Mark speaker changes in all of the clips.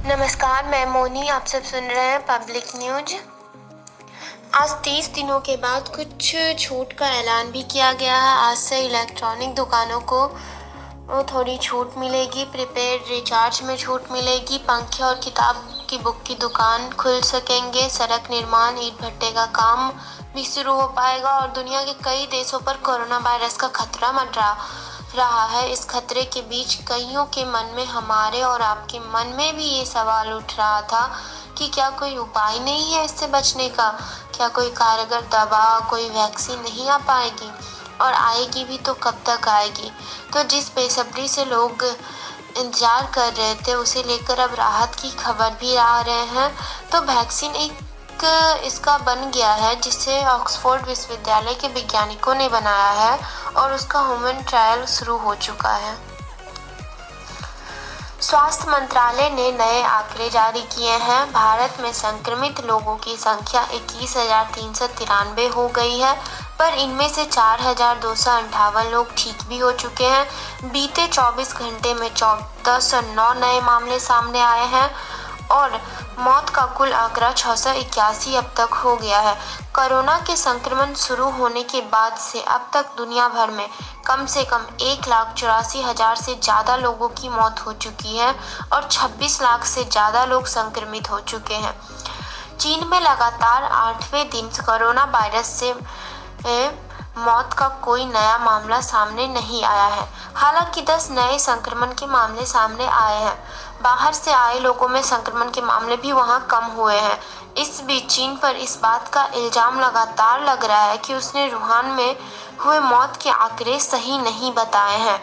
Speaker 1: नमस्कार, मैं मोनी। आप सब सुन रहे हैं पब्लिक न्यूज। आज 30 दिनों के बाद कुछ छूट का ऐलान भी किया गया है। आज से इलेक्ट्रॉनिक दुकानों को थोड़ी छूट मिलेगी, प्रीपेड रिचार्ज में छूट मिलेगी, पंखे और किताब की बुक की दुकान खुल सकेंगे, सड़क निर्माण, ईंट भट्टे का काम भी शुरू हो पाएगा और दुनिया के कई देशों पर कोरोना वायरस का खतरा मंडरा रहा है। इस खतरे के बीच कईयों के मन में, हमारे और आपके मन में भी ये सवाल उठ रहा था कि क्या कोई उपाय नहीं है इससे बचने का? क्या कोई कारगर दवा, कोई वैक्सीन नहीं आ पाएगी? और आएगी भी तो कब तक आएगी? तो जिस बेसब्री से लोग इंतजार कर रहे थे, उसे लेकर अब राहत की खबर भी आ रहे हैं। तो वैक्सीन एक इसका बन गया है, जिसे ऑक्सफोर्ड विश्वविद्यालय के वैज्ञानिकों ने बनाया है और उसका ह्यूमन ट्रायल शुरू हो चुका है। स्वास्थ्य मंत्रालय ने नए आंकड़े जारी किए हैं। भारत में संक्रमित लोगों की संख्या 21,393 हो गई है, पर इनमें से 4,258 लोग ठीक भी हो चुके हैं। बीते 24 घंटे में 1409 नए मामले सामने आए हैं और मौत का कुल आंकड़ा 681 अब तक हो गया है। कोरोना के संक्रमण शुरू होने के बाद से अब तक दुनिया भर में कम से कम 1,84,000 से ज़्यादा लोगों की मौत हो चुकी है और 26 लाख से ज़्यादा लोग संक्रमित हो चुके हैं। चीन में लगातार 8वें दिन कोरोना वायरस से मौत का कोई नया मामला सामने नहीं आया है। हालांकि 10 नए संक्रमण के मामले सामने आए हैं। बाहर से आए लोगों में संक्रमण के मामले भी वहां कम हुए हैं। इस बीच चीन पर इस बात का इल्जाम लगातार लग रहा है कि उसने वुहान में हुए मौत के आंकड़े सही नहीं बताए हैं।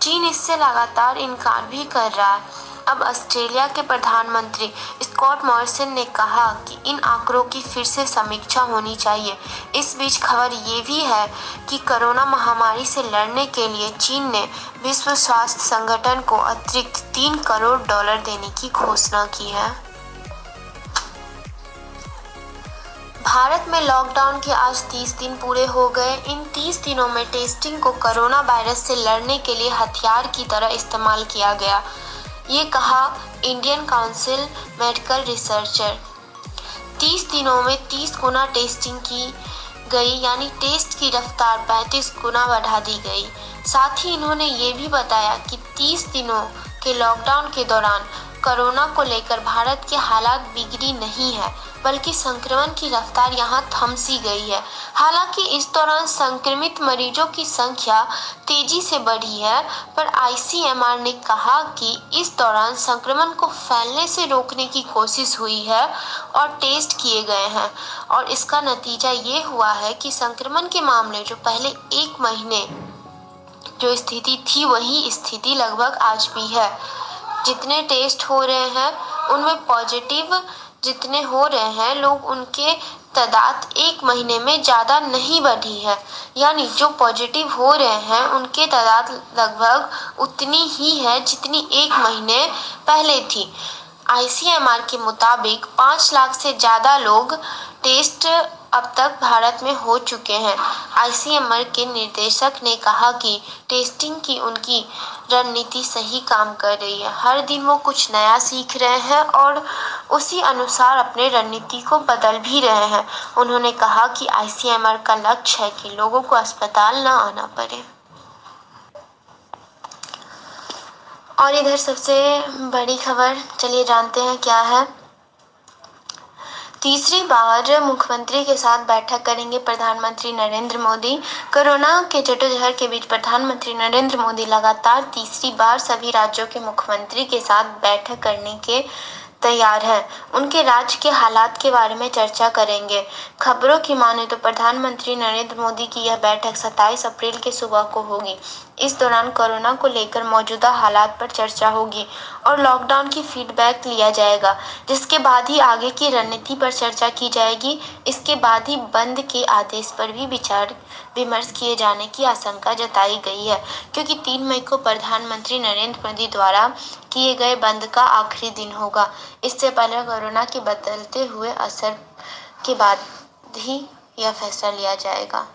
Speaker 1: चीन इससे लगातार इनकार भी कर रहा है। अब ऑस्ट्रेलिया के प्रधानमंत्री स्कॉट मॉरिसन ने कहा कि इन आंकड़ों की फिर से समीक्षा होनी चाहिए। इस बीच खबर ये भी है कि कोरोना महामारी से लड़ने के लिए चीन ने विश्व स्वास्थ्य संगठन को अतिरिक्त $3 करोड़ देने की घोषणा की है। भारत में लॉकडाउन के आज 30 दिन पूरे हो गए। इन 30 दिनों में टेस्टिंग को कोरोना वायरस से लड़ने के लिए हथियार की तरह इस्तेमाल किया गया, ये कहा इंडियन काउंसिल मेडिकल रिसर्चर। 30 दिनों में 30 गुना टेस्टिंग की गई, यानी टेस्ट की रफ्तार 35 गुना बढ़ा दी गई। साथ ही इन्होंने ये भी बताया कि 30 दिनों के लॉकडाउन के दौरान कोरोना को लेकर भारत के हालात बिगड़ी नहीं है, बल्कि संक्रमण की रफ्तार यहाँ थम सी गई है। हालांकि इस दौरान संक्रमित मरीजों की संख्या तेजी से बढ़ी है, पर ICMR ने कहा कि इस दौरान संक्रमण को फैलने से रोकने की कोशिश हुई है और टेस्ट किए गए हैं और इसका नतीजा ये हुआ है कि संक्रमण के मामले जो पहले 1 महीने जो स्थिति थी, वही स्थिति लगभग आज भी है। जितने टेस्ट हो रहे हैं उनमें पॉजिटिव जितने हो रहे हैं लोग, उनके तादाद 1 महीने में ज़्यादा नहीं बढ़ी है, यानी जो पॉजिटिव हो रहे हैं उनके तादाद लगभग उतनी ही है जितनी 1 महीने पहले थी। ICMR के मुताबिक 5 लाख से ज़्यादा लोग टेस्ट अब तक भारत में हो चुके हैं। ICMR के निर्देशक ने कहा कि टेस्टिंग की उनकी रणनीति सही काम कर रही है। हर दिन वो कुछ नया सीख रहे हैं और उसी अनुसार अपने रणनीति को बदल भी रहे हैं। उन्होंने कहा कि ICMR का लक्ष्य है कि लोगों को अस्पताल न आना पड़े। और इधर सबसे बड़ी खबर, चलिए जानते हैं क्या है। तीसरी बार मुख्यमंत्री के साथ बैठक करेंगे प्रधानमंत्री नरेंद्र मोदी। कोरोना के जटोजहर के बीच प्रधानमंत्री नरेंद्र मोदी लगातार तीसरी बार सभी राज्यों के मुख्यमंत्री के साथ बैठक करने के तैयार हैं। उनके राज्य के हालात के बारे में चर्चा करेंगे। खबरों की माने तो प्रधानमंत्री नरेंद्र मोदी की यह बैठक 27 अप्रैल के सुबह को होगी। इस दौरान कोरोना को लेकर मौजूदा हालात पर चर्चा होगी और लॉकडाउन की फीडबैक लिया जाएगा, जिसके बाद ही आगे की रणनीति पर चर्चा की जाएगी। इसके बाद ही बंद के आदेश पर भी विचार विमर्श किए जाने की आशंका जताई गई है, क्योंकि 3 मई को प्रधानमंत्री नरेंद्र मोदी द्वारा किए गए बंद का आखिरी दिन होगा। इससे पहले कोरोना के बदलते हुए असर के बाद ही यह फैसला लिया जाएगा।